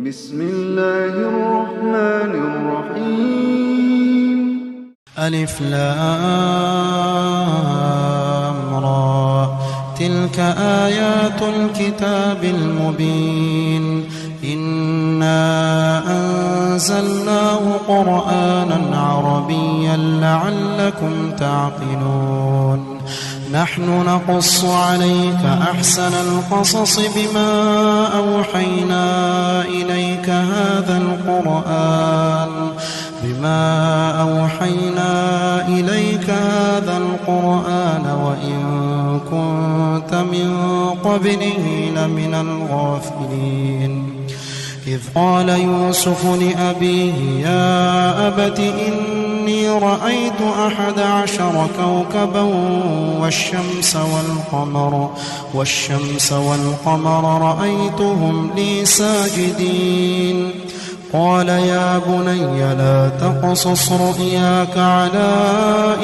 بسم الله الرحمن الرحيم. ألف لام را، تلك آيات الكتاب المبين. إنا أنزلناه قرآنا عربيا لعلكم تعقلون. نحن نقص عليك أحسن القصص بما أوحينا إليك هذا القرآن وإن كنت من قبله لمن الغافلين. إذ قال يوسف لأبيه يا أبت إني رأيت 11 كوكبا والشمس والقمر رأيتهم لي ساجدين. قال يا بني لا تقصص رؤياك على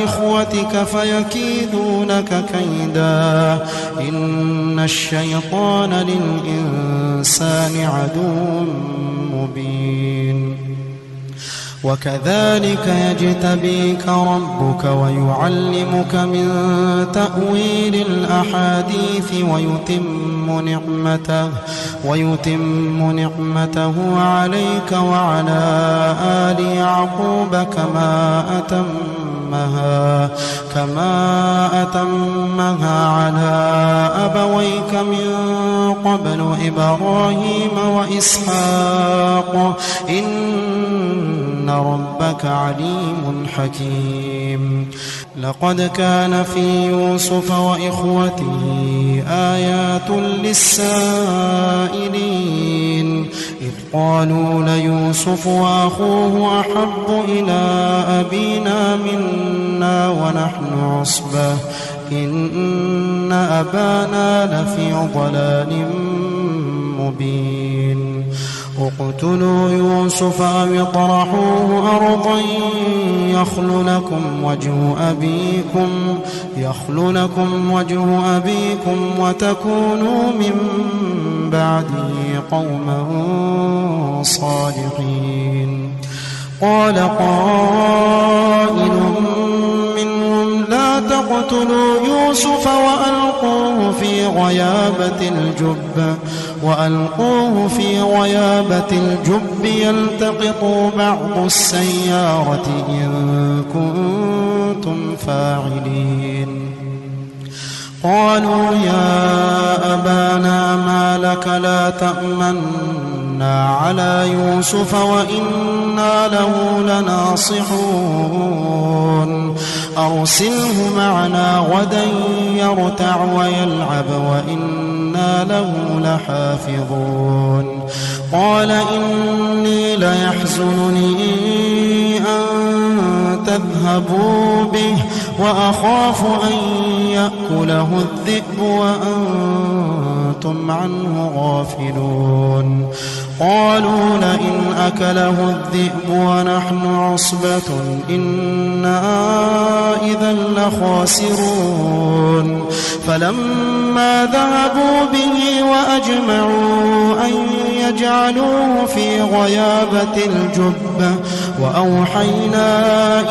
إخوتك فيكيدوا لك كيدا، إن الشيطان للإنسان عدو مبين. وكذلك يجتبيك ربك ويعلمك من تأويل الأحاديث ويتم نعمته عليك وعلى آل يعقوب كما أتمها على أبويك من قبل إبراهيم وإسحاق إن ربك عليم حكيم. لقد كان في يوسف وإخوته آيات للسائلين. إذ قالوا ليوسف وأخوه أحب إلى أبينا منا ونحن عصبة إن أبانا لفي ضلال مبين. اقتلوا يوسف أو اطرحوه أرضا يخل لكم وجه أبيكم وتكونوا من بعده قوما صالحين. قال قائل منهم لا تقتلوا يوسف وألقوه في غيابة الجب يلتقطوا بعض السيارة إن كنتم فاعلين. قالوا يا أبانا ما لك لا تأمنا على يوسف وإنا له لناصحون. أرسله معنا غدا يرتع ويلعب وإنا له لحافظون. قال إني ليحزنني أن تذهبوا به وأخاف أن يأكله الذئب وأنتم عنه غافلون. قالوا لئن أكله الذئب ونحن عصبة إنا إذا لخاسرون. فلما ذهبوا به وأجمعوا أن يجعلوه في غيابة الجب وأوحينا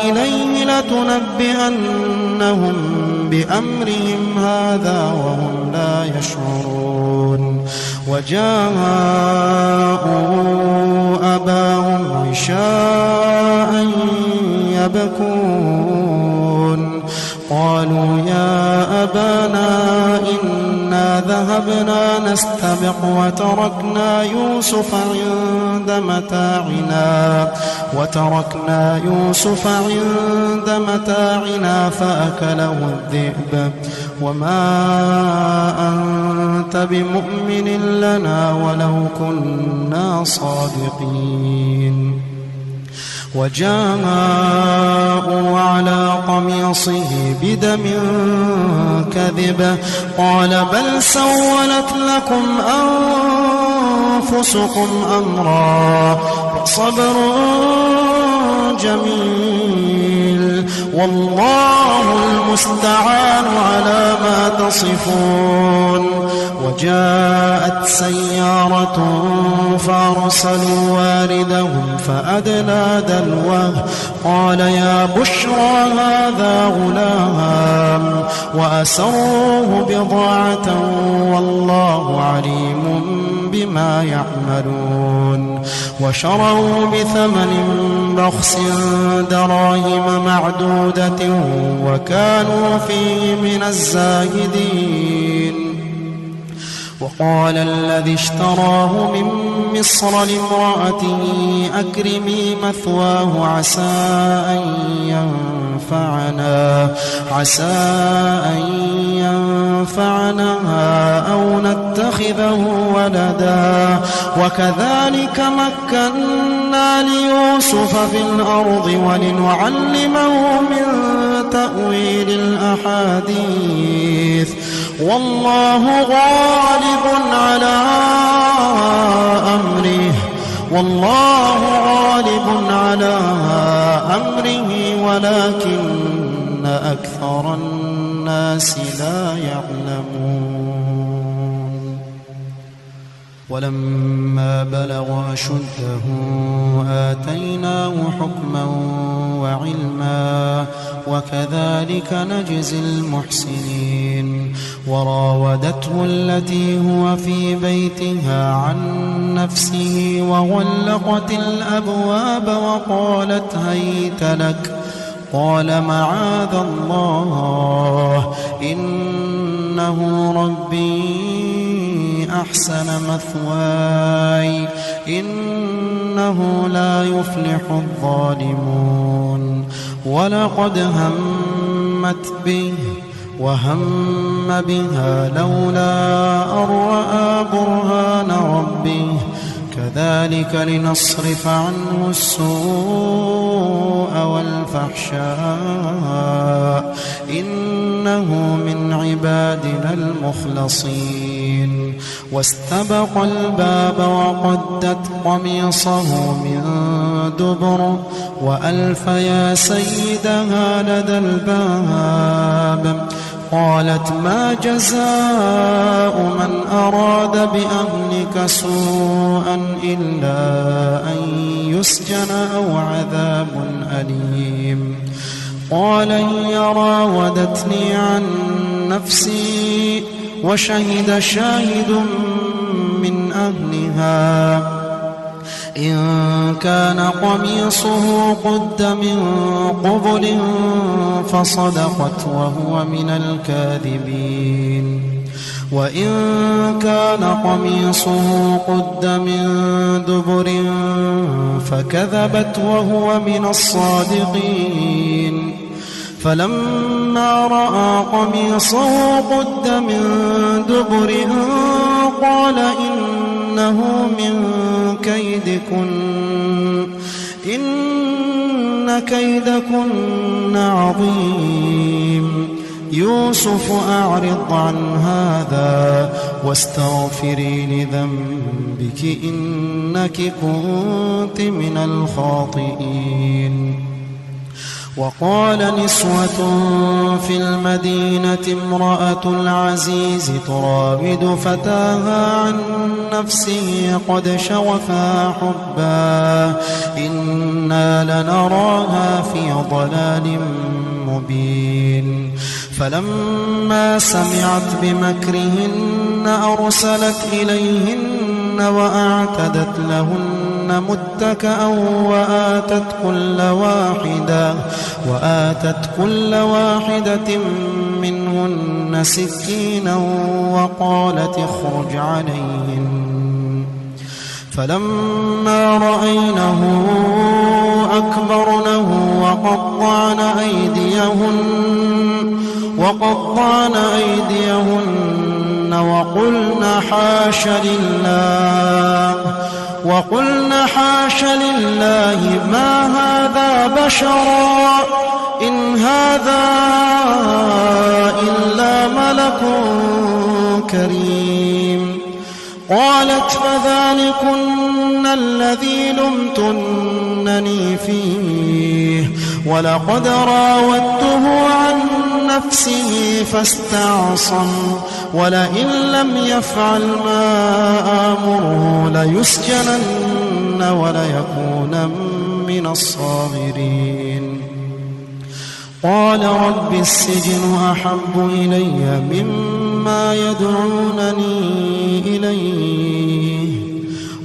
إليه لتنبئنهم بأمرهم هذا وهم لا يشعرون. وجاءوا أباهم عشاء يبكون. قالوا يا أبانا إنا ذهبنا نستبق وتركنا يوسف عند متاعنا فأكله الذئب وما أنت بمؤمن لنا ولو كنا صادقين. وجاءوا على قميصه بدم كذب قال بل سولت لكم أنفسكم أمرا صبر جميل والله المستعان على ما تصفون. وجاءت سيارة فأرسلوا واردهم فأدلى دلوه قال يا بشرى هذا غلام وأسروه بضاعة والله عليم بما يعملون. وشروا بثمن بخس دراهم معدودة وكانوا فيه من الزاهدين. وقال الذي اشتراه من مصر لامرأته أكرمي مثواه عسى أن ينفعنا أو نتخذه ولدا. وكذلك مكنا ليوسف في الأرض ولنعلمه من تأويل الأحاديث والله غالب على أمره ولكن أكثر الناس لا يعلمون. ولما بلغ أشده آتيناه حكما وعلما وكذلك نجزي المحسنين. وراودته التي هو في بيتها عن نفسه وغلقت الأبواب وقالت هيت لك قال معاذ الله إنه ربي أحسن مثواي إنه لا يفلح الظالمون. ولقد همت به وهم بها لولا أن رأى برهان ربه كذلك لنصرف عنه السوء والفحشاء إنه من عبادنا المخلصين. واستبق الباب وقدت قميصه من دبر وألف يا سيدها لدى الباب. قالت ما جزاء من أراد بأهلك سوءا إلا أن يسجن أو عذاب أليم. قال هي راودتني عن نفسي وشهد شاهد من أهلها إن كان قميصه قد من قبل فصدقت وهو من الكاذبين. وإن كان قميصه قد من دبر فكذبت وهو من الصادقين. فلما رأى قميصه قد من دبر قال إنه من كيدكن إن كيدكن عظيم. يوسف أعرض عن هذا واستغفري لذنبك إنك كنت من الخاطئين. وقال نسوة في المدينة امرأة العزيز تراود فتاها عن نفسه قد شغفها حبا إنا لنراها في ضلال مبين. فلما سمعت بمكرهن أرسلت إليهن وأعتدت لهن متكأ وآتت كل واحدة منهن سكينا وقالت اخرج عليهن. فلما رأينه أكبرنه وقطعن أيديهن وقلن حاش لله ما هذا بشرا إن هذا إلا ملك كريم. قالت فذلكن الذي لمتنني فيه ولقد راودته عن نفسه فاستعصم ولئن لم يفعل ما آمره ليسجنن وليكون من الصاغرين قال رب السجن أحب إلي مما يدعونني إليه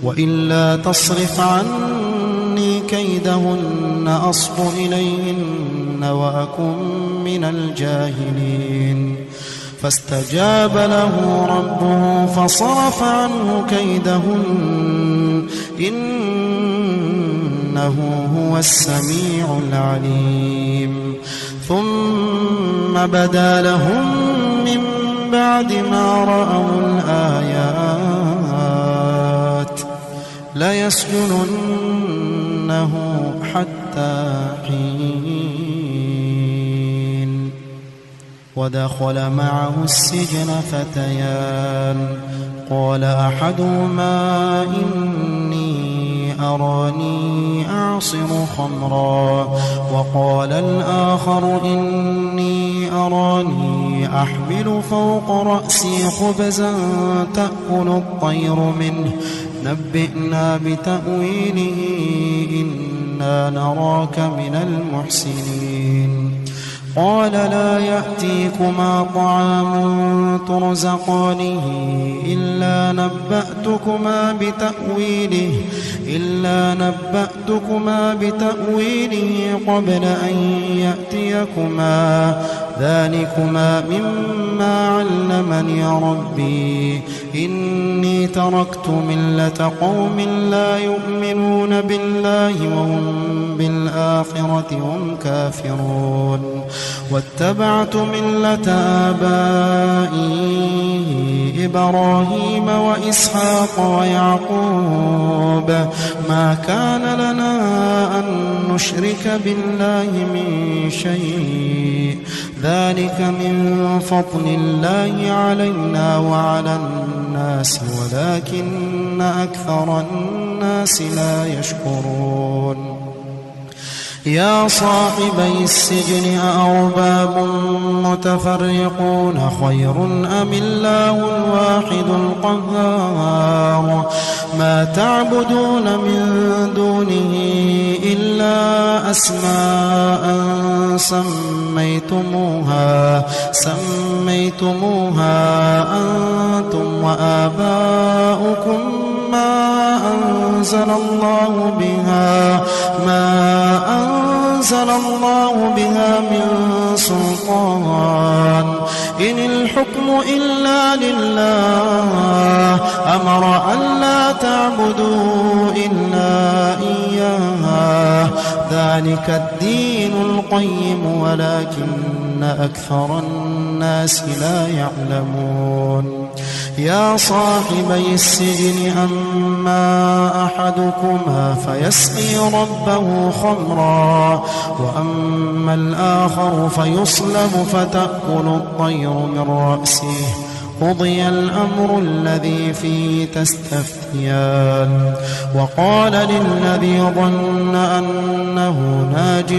وإلا تصرف عني كيدهن أصب إليهن وأكن من الجاهلين فاستجاب له ربه فصرف عنه كيدهن إنه هو السميع العليم ثم بدا لهم من بعد ما رأوا الآيات ليسجننه حتى حين ودخل معه السجن فتيان قال أحدهما إني أراني أعصر خمرا وقال الآخر إني أراني أحمل فوق رأسي خبزا تأكل الطير منه نبئنا بتأويله إنا نراك من المحسنين قال لا يأتيكما طعام ترزقانه إلا نبأتكما بتأويله قبل أن يأتيكما ذلكما مما علمني ربي إني تركت ملة قوم لا يؤمنون بالله وهم بالآخرة هم كافرون واتبعت ملة آبائي إبراهيم وإسحاق ويعقوب ما كان لنا أن نشرك بالله من شيء ذلك من فضل الله علينا وعلى الناس ولكن أكثر الناس لا يشكرون يا صاحبي السجن أأرباب متفرقون خير أم الله الواحد القهار ما تعبدون من دونه إلا أسماء سميتموها أنتم وآباؤكم ما أنزل الله بها من سلطان إن الحكم إلا لله أمر ألا تعبدوا إلا إياه ذلك الدين القيم ولكن أكثر الناس لا يعلمون يا صاحبي السجن أما أحدكما فيسقي ربه خمرا وأما الآخر فيصلب فتأكل الطير من رأسه قضي الأمر الذي فيه تستفتيان وقال للذي ظن أنه ناج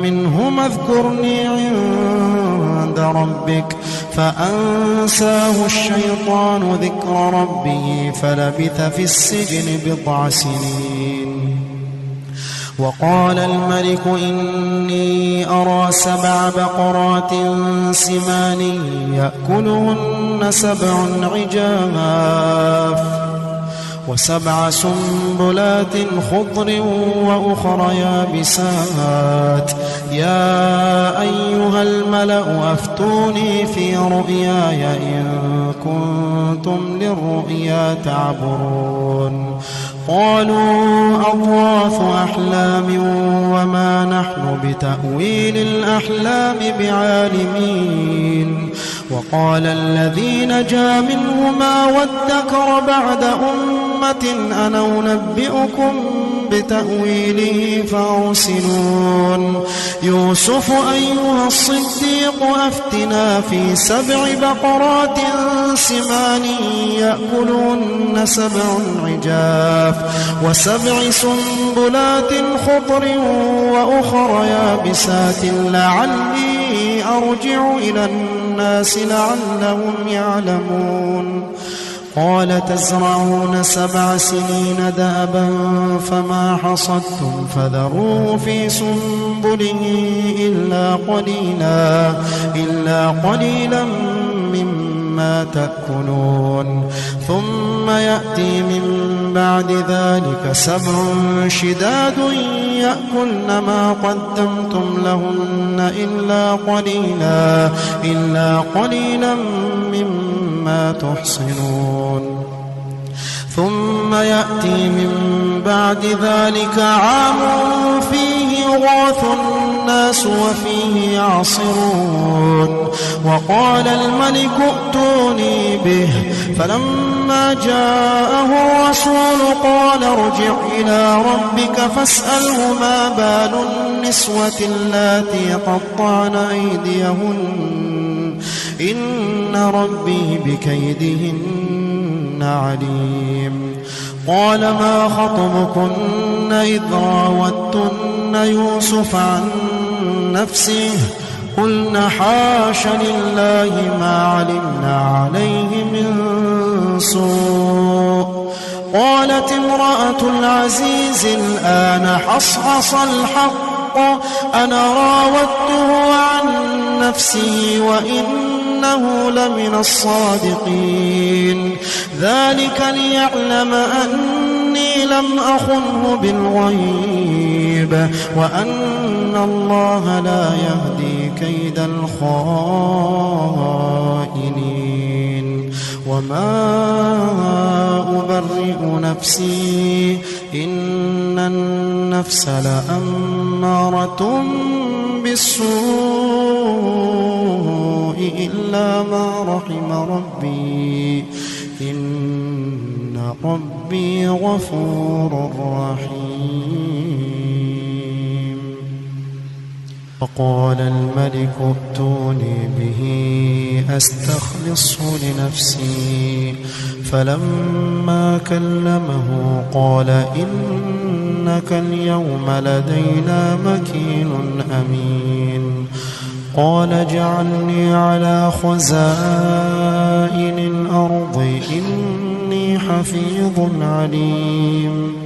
منهما اذكرني عند ربك فأنساه الشيطان ذكر ربه فلبث في السجن بضع سنين وقال الملك إني أرى 7 بقرات سمان يأكلهن 7 عجاف و7 سنبلات خضر وأخر يابسات يا أيها الملأ أفتوني في رؤياي إن كنتم للرؤيا تعبرون قالوا أضغاث أحلام وما نحن بتأويل الأحلام بعالمين وقال الذي نجا منهما وادكر بعد أمة أنا أنبئكم بتأويله فأرسلون يوسف أيها الصديق أفتنا في 7 بقرات سمان يأكلون 7 عجاف و7 سنبلات خضر وأخر يابسات لعلي أرجع إلى الناس لعلهم يعلمون قال تزرعون 7 سنين دأبا فما حصدتم فذروه في سنبله إلا قليلا مما تأكلون ثم يأتي من بعد ذلك 7 شداد يأكلن ما قدمتم لهن إلا قليلا مما تحصنون ثم يأتي من بعد ذلك عام فيه يغاث الناس وفيه يعصرون وقال الملك ائتوني به فلما جاءه الرسول قال ارجع إلى ربك فاسأله ما بال النسوة اللاتي قطعن أيديهن إن ربي بكيدهن عليم قال ما خطبكن إذ راوتن يوسف عن نفسه قلنا حاش لله ما علمنا عليه من سوء قالت امرأة العزيز الآن حصحص الحق أنا راودته عن نفسه وإنه لمن الصادقين ذلك ليعلم أني لم أخنه بالغيب وأن الله لا يهدي كيد الخائنين وما أبرئ نفسي إن النفس لأمارة بالسوء إلا ما رحم ربي إن ربي غفور رحيم وقال الملك ائتوني به أستخلصه لنفسي فلما كلمه قال إنك اليوم لدينا مكين أمين قال اجعلني على خزائن الأرض إني حفيظ عليم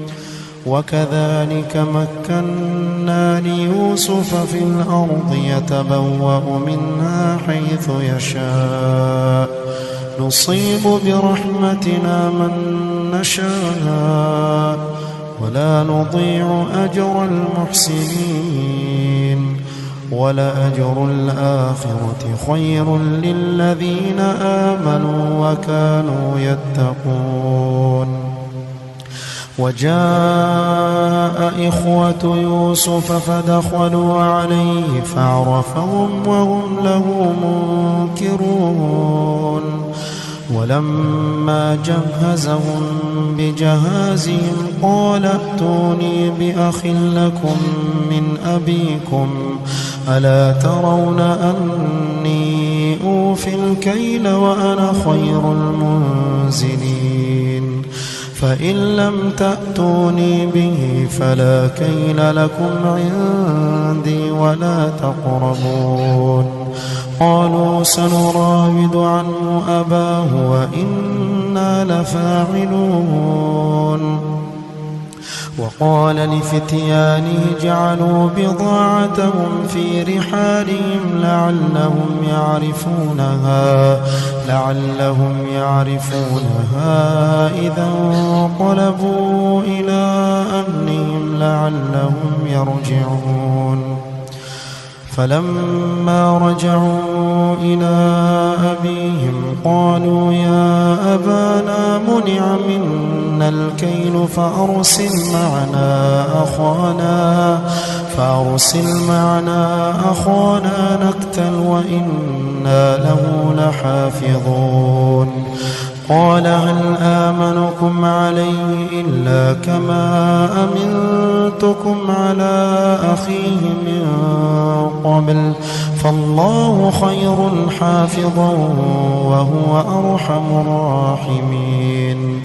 وكذلك مكنا ليوسف في الأرض يتبوأ منها حيث يشاء نصيب برحمتنا من نشاء ولا نضيع أجر المحسنين ولأجر الآخرة خير للذين آمنوا وكانوا يتقون وجاء إخوة يوسف فدخلوا عليه فعرفهم وهم له منكرون ولما جهزهم بجهازهم قال ائتوني بأخ لكم من أبيكم ألا ترون أني أوفي الكيل وأنا خير المنزلين فإن لم تأتوني به فلا كيل لكم عندي ولا تقربون قالوا سنراود عنه أباه وإنا لفاعلون وقال لفتيانه جعلوا بضاعتهم في رحالهم لعلهم يعرفونها إذا انقلبوا إلى أهلهم لعلهم يرجعون فلما رجعوا إلى أبيهم قالوا يا أبانا منع منا الكيل فأرسل معنا أخانا نكتل وإنا له لحافظون قال هل آمنكم عليه إلا كما أمنتكم على أخيه من قبل فالله خير حافظا وهو أرحم الراحمين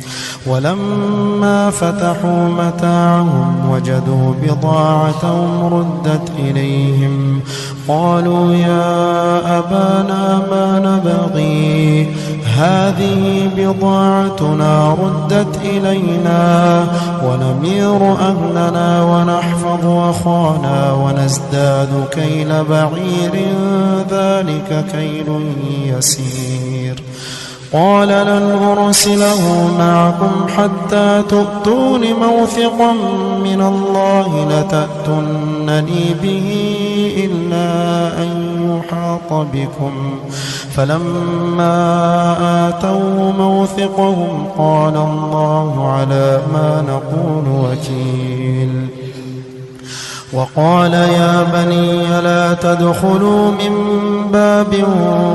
ولما فتحوا متاعهم وجدوا بضاعتهم ردت إليهم قالوا يا أبانا ما نبغي هذه بضاعتنا ردت إلينا ونمير أهلنا ونحفظ أخانا ونزداد كيل بعير ذلك كيل يسير قال لن أرسله معكم حتى تؤتون موثقا من الله لتأتونني به إلا أن يحاط بكم فلما آتوا موثقهم قال الله على ما نقول وكيل وقال يا بني لا تدخلوا من باب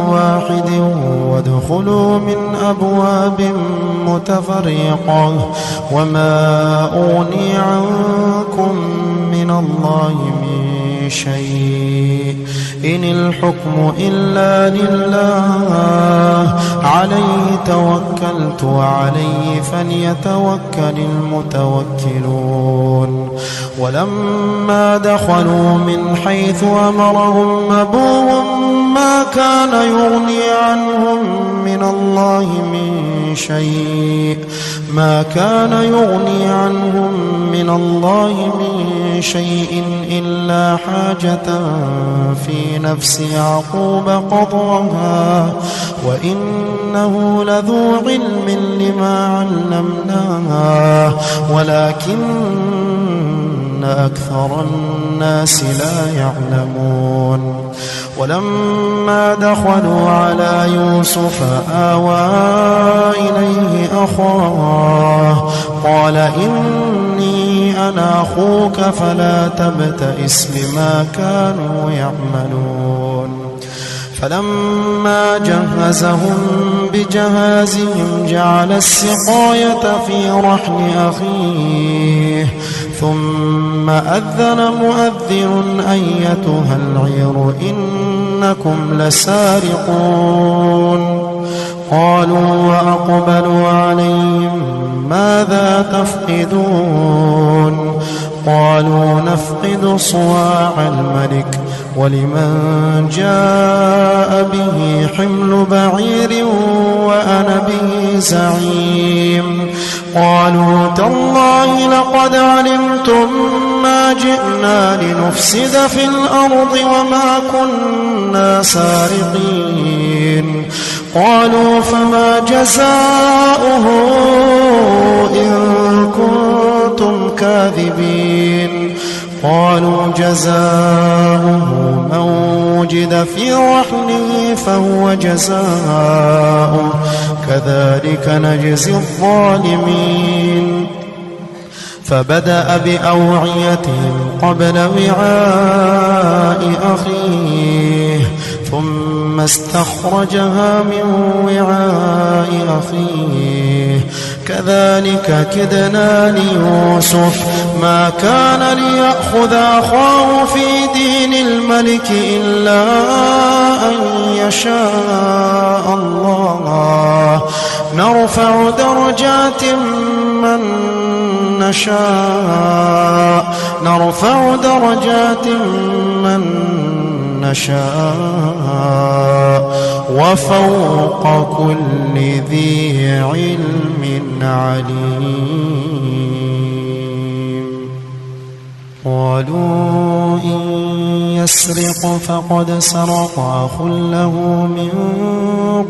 واحد وادخلوا من أبواب متفرقة وما أغني عنكم من الله من شيء إن الحكم إلا لله عليه توكلت وعليه فليتوكل المتوكلون ولما دخلوا من حيث أمرهم أبوهم ما كان يغني عنهم من الله من شيء إلا حاجة في نفس يعقوب قضاها وإنه لذو علم لما علمناه ولكن أكثر الناس لا يعلمون ولما دخلوا على يوسف آوى إليه أخاه قال إني أنا أخوك فلا تبتئس بما كانوا يعملون فلما جهزهم بجهازهم جعل السقاية في رحل أخيه ثم أذن مؤذن أيتها العير إنكم لسارقون قالوا وأقبلوا عليهم ماذا تفقدون قالوا نفقد صواع الملك ولمن جاء به حمل بعير وأنا به زعيم قالوا تالله لقد علمتم ما جئنا لنفسد في الأرض وما كنا سارقين قالوا فما جزاؤه إن كنتم كاذبين قالوا جزاؤه من وجد في رحله فهو جزاؤه كذلك نجزي الظالمين فبدأ بأوعيتهم قبل وعاء أخيه ثم استخرجها من وعاء أخيه كذلك كدنا ليوسف ما كان ليأخذ أخاه في دين الملك إلا أن يشاء الله نرفع درجات من نشاء وفوق كل ذي علم عليم قالوا إن يسرق فقد سرق أخ له من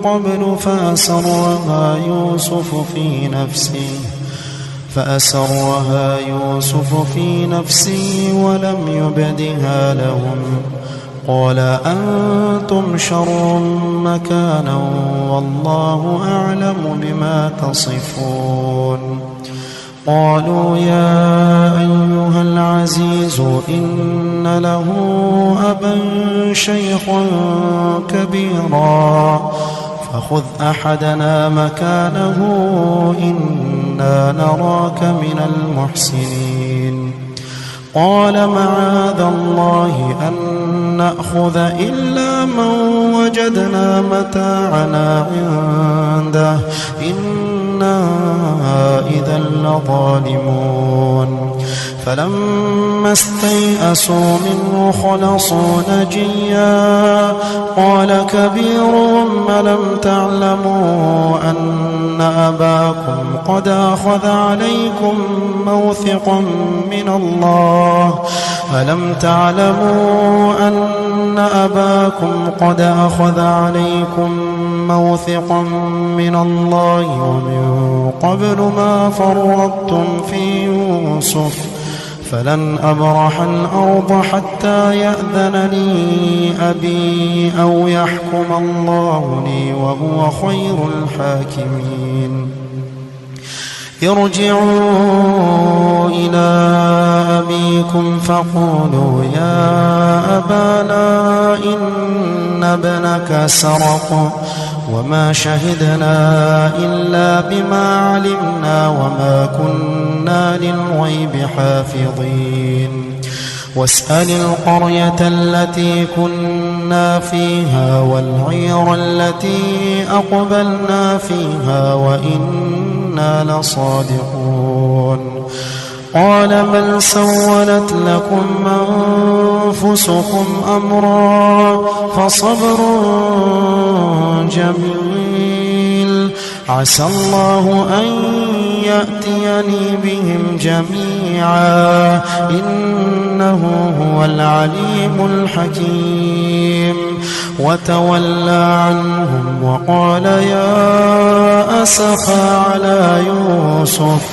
قبل فأسرها يوسف في نفسه ولم يبدها لهم قال أنتم شر مكانا والله أعلم بما تصفون قالوا يا أيها العزيز إن له أبا شيخا كبيرا فخذ أحدنا مكانه إنا نراك من المحسنين. قال معاذ الله أن نأخذ إلا من وجدنا متاعنا عنده إنا إذا لظالمون. فلما استيئسوا منه خلصوا نجيا قال كبيرهم ألم تعلموا أن أباكم قد أخذ عليكم موثقا من الله ألم تعلموا أن أباكم قد أخذ عليكم موثقا من الله ومن قبل ما فرطتم في يوسف فلن أبرح الأرض حتى يأذن لي أبي أو يحكم الله لي وهو خير الحاكمين. ارجعوا إلى أبيكم فقولوا يا أبانا إن ابنك سرق وما شهدنا إلا بما علمنا وما كنا للغيب حافظين. واسأل القرية التي كنا فيها والعير التي أقبلنا فيها وإنا لصادقون. قال بل سولت لكم أنفسكم أمرا فصبر جميل عسى الله أن يأتيني بهم جميعا إنه هو العليم الحكيم. وتولى عنهم وقال يا أسفا على يوسف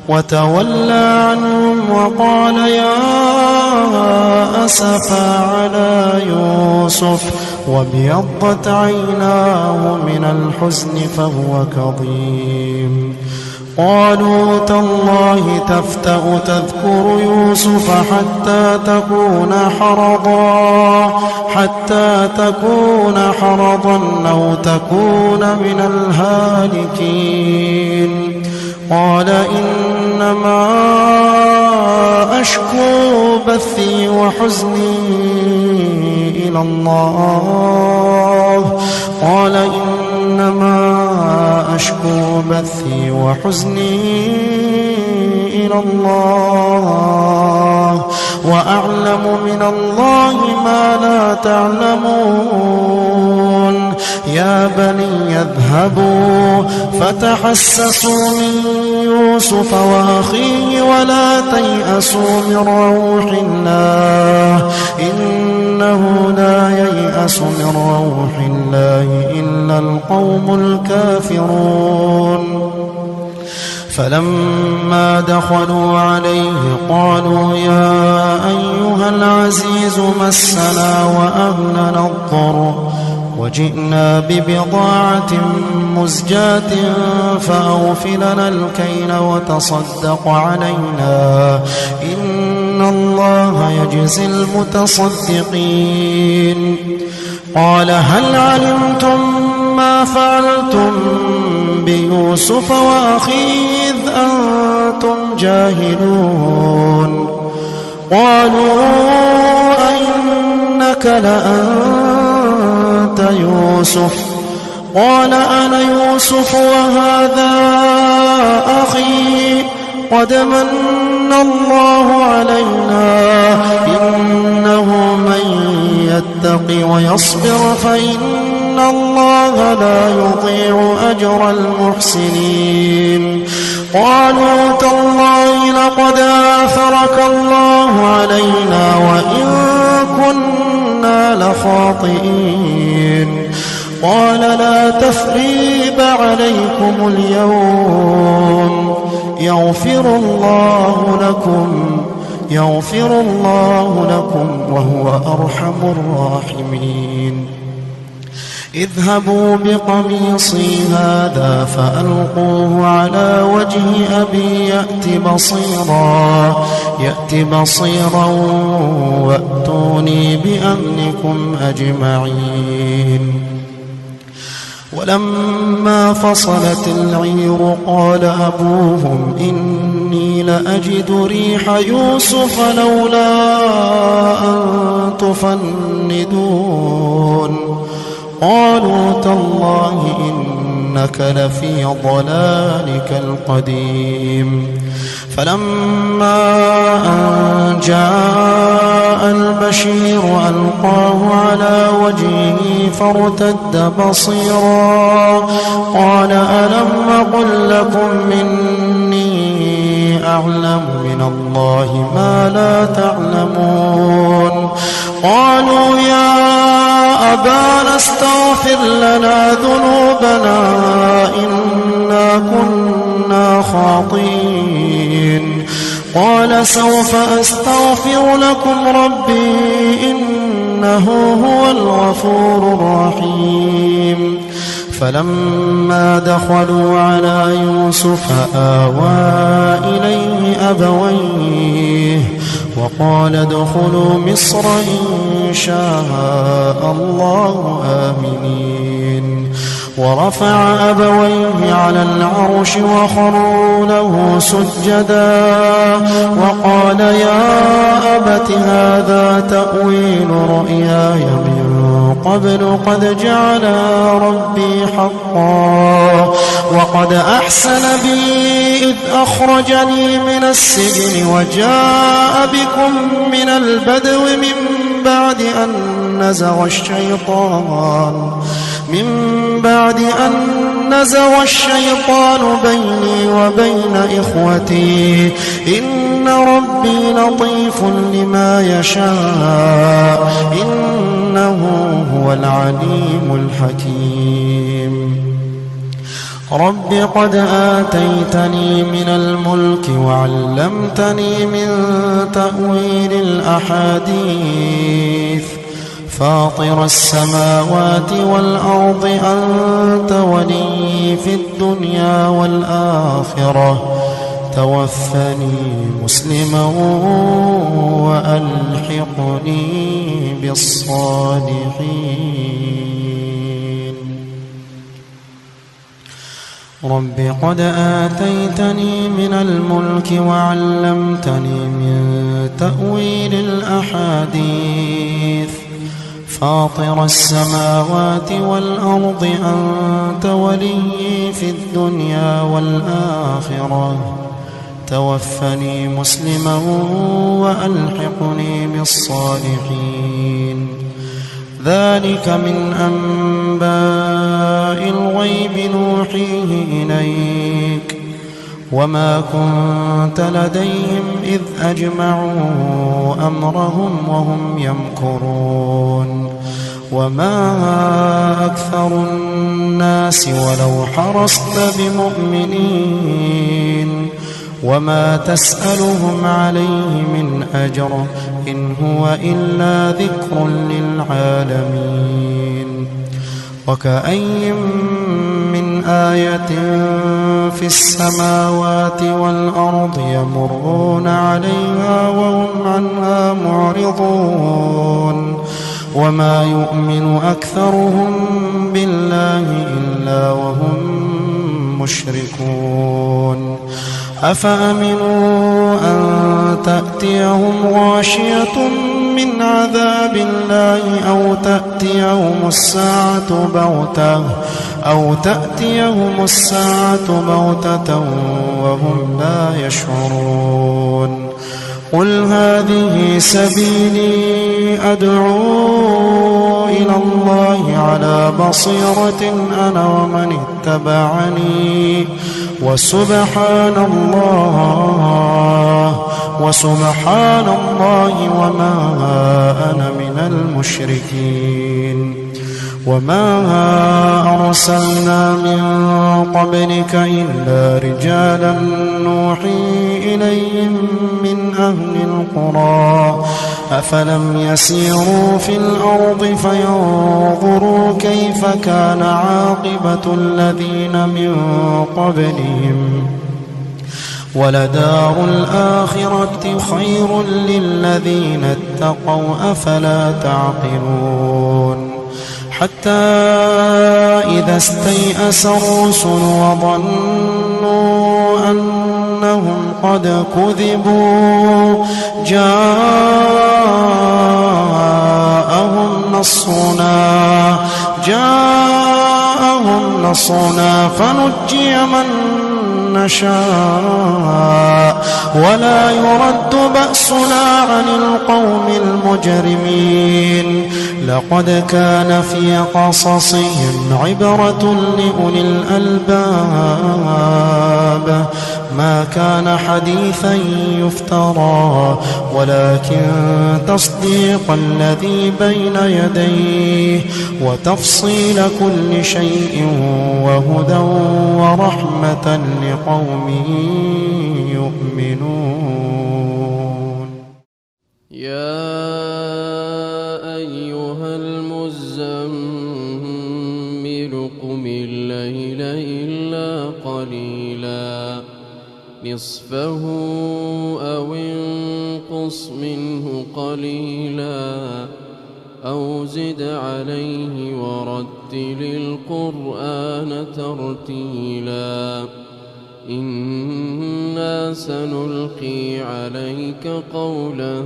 وتولى عنهم وقال يا أسفا على يوسف وابيضت عيناه من الحزن فهو كظيم. قالوا تالله تفتأ تذكر يوسف حتى تكون حرضا أو تكون من الهالكين. قال إنما أشكو بثي وحزني إلى الله قال إنما أشكو بثي وحزني إلى الله وأعلم من الله ما لا تعلمون. يا بني اذهبوا فتحسسوا من يوسف وأخيه ولا تيأسوا من روح الله إنه لا ييأس من روح الله إلا القوم الكافرون. فلما دخلوا عليه قالوا يا أيها العزيز مسنا وأهلنا الضر وجئنا ببضاعة مزجاة فأوف لنا الكيل وتصدق علينا إن الله يجزي المتصدقين. قال هل علمتم ما فعلتم بيوسف وأخيه إذ أنتم جاهلون. قالوا أئنك لأنت يوسف قال أنا يوسف وهذا أخي قد من الله علينا إنه من يتق ويصبر فإن الله لا يضيع أجر المحسنين. قالوا تالله لقد آثرك الله علينا وإن كنا لخاطئين. قال لا تثريب عليكم اليوم يغفر الله لكم وهو أرحم الراحمين. اذهبوا بقميصي هذا فألقوه على وجه أبي يأت بصيرا وأتوني بأهلكم أجمعين. ولما فصلت العير قال أبوهم إني لأجد ريح يوسف لولا أن تفندون. قالوا تالله إنك لفي ضلالك القديم. فلما أن جاء البشير ألقاه على وجهه فارتد بصيرا قال ألم أقل لكم إني أعلم من الله ما لا تعلمون. قالوا يا أبانا استغفر لنا ذنوبنا إنا كنا خاطئين. قال سوف أستغفر لكم ربي إنه هو الغفور الرحيم. فلما دخلوا على يوسف آوى إليه أبويه وقال ادخلوا مصر إن شاء الله آمنين. ورفع أبويه على العرش وخروا له سجدا وقال يا أبت هذا تأويل رؤياي من قبل قد جعل ربي حقا وقد أحسن بي إذ أخرجني من السجن وجاء بكم من البدو من بعد أن نزغ الشيطان بيني وبين إخوتي إن ربي لطيف لما يشاء إنه هو العليم الحكيم. رب قد آتيتني من الملك وعلمتني من تأويل الأحاديث فاطر السماوات والأرض أنت ولي في الدنيا والآخرة توفني مسلما وألحقني بالصالحين. رب قد آتيتني من الملك وعلمتني من تأويل الأحاديث فاطر السماوات والأرض أنت ولي في الدنيا والآخرة توفني مسلما وألحقني بالصالحين. ذلك من أنباء الغيب نوحيه إليك وما كنت لديهم إذ أجمعوا أمرهم وهم يمكرون. وما أكثر الناس ولو حرصت بمؤمنين وما تسألهم عليه من أجر إن هو إلا ذكر للعالمين. وكأي من آية في السماوات والأرض يمرون عليها وهم عنها معرضون وما يؤمن أكثرهم بالله إلا وهم مشركون. أفأمنوا أن تأتيهم غاشية من عذاب الله أو تأتيهم الساعة بغتة وهم لا يشعرون. قل هذه سبيلي أدعو إلى الله على بصيرة أنا ومن اتبعني وسبحان الله وما أنا من المشركين. وما أرسلنا من قبلك إلا رجالا نوحي إليهم من أهل القرى أفلم يسيروا في الأرض فينظروا كيف كان عاقبة الذين من قبلهم ولدار الآخرة خير للذين اتقوا أفلا تعقلون حتى إذا استيأس الرسل وظنوا أنهم قد كذبوا جاءهم نصرنا فنجي من نشاء ولا يرد بأسنا عن القوم المجرمين لقد كان في قصصهم عبرة لأولي الألباب ما كان حديثا يفترى ولكن تصديق الذي بين يديه وتفصيل كل شيء وهدى ورحمة لقوم يؤمنون يا أيها المزمل قم الليل إلا قليلا نصفه أو انقص منه قليلا أو زد عليه ورتل القرآن ترتيلا إنا سنلقي عليك قولا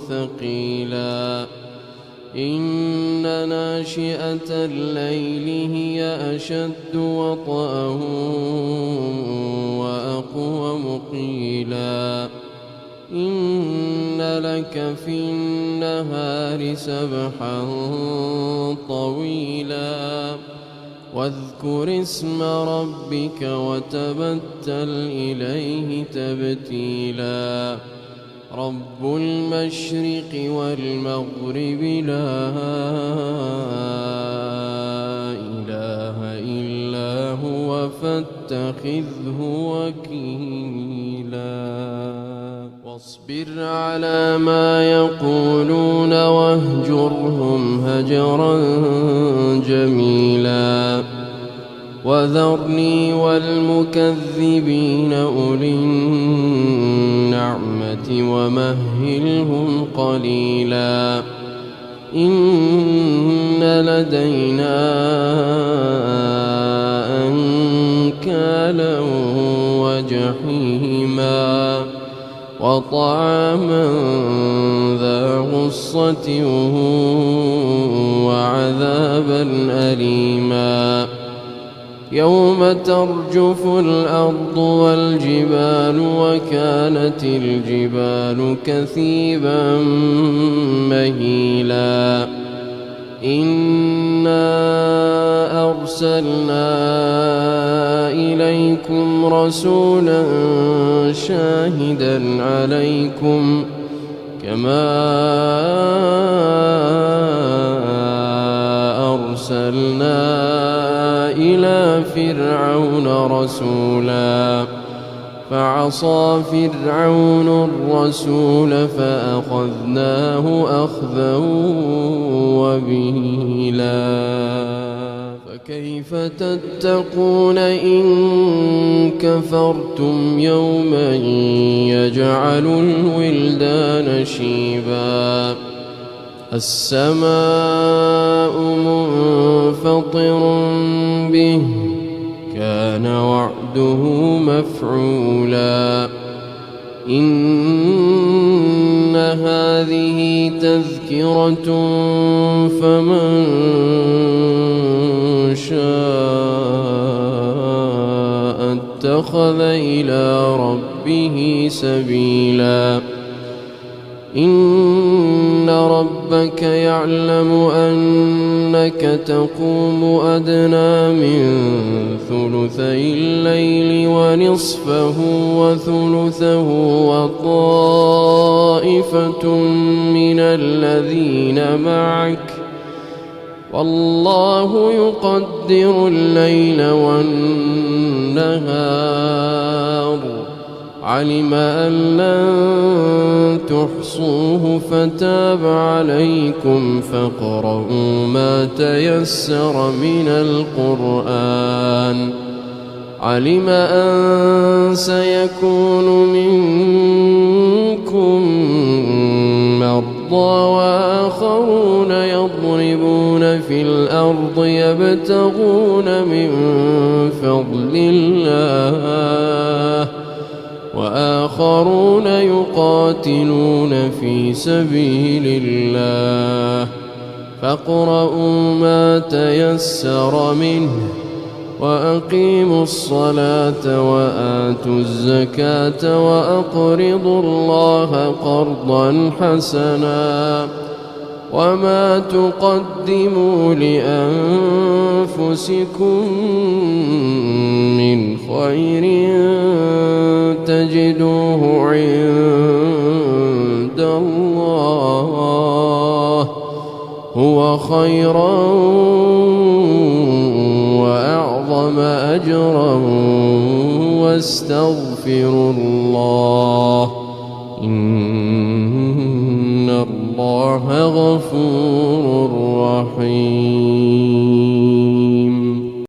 ثقيلا إن ناشئة الليل هي أشد وطئا وأقوم قيلا إن لك في النهار سبحا طويلا واذكر اسم ربك وتبتل إليه تبتيلا رب المشرق والمغرب لا إله إلا هو فاتخذه وكيلا واصبر على ما يقولون واهجرهم هجرا جميلا وذرني والمكذبين أولي النعمة ومهلهم قليلا إن لدينا أنكالا وجحيما وطعاما ذا غصة وعذابا أليما يوم ترجف الأرض والجبال وكانت الجبال كثيبا مهيلا إنا أرسلنا إليكم رسولا شاهدا عليكم كما أرسلنا إلى فرعون رسولا فعصى فرعون الرسول فأخذناه أخذا وبيلا فكيف تتقون إن كفرتم يوما يجعل الولدان شيبا السماء منفطر به كان وعده مفعولا إن هذه تذكرة فمن شاء اتخذ إلى ربه سبيلا إن ربك يعلم أنك تقوم أدنى من ثلثي الليل ونصفه وثلثه وطائفة من الذين معك والله يقدر الليل والنهار علم أن لن تحصوه فتاب عليكم فاقرؤوا ما تيسر من القرآن علم أن سيكون منكم مرضى وآخرون يضربون في الأرض يبتغون من فضل الله وآخرون يقاتلون في سبيل الله فاقرؤوا ما تيسر منه وأقيموا الصلاة وآتوا الزكاة وأقرضوا الله قرضا حسنا وما تقدموا لأنفسكم من خير تجدوه عند الله هو خيرا وأعظم أجرا واستغفروا الله إن الله غفور رحيم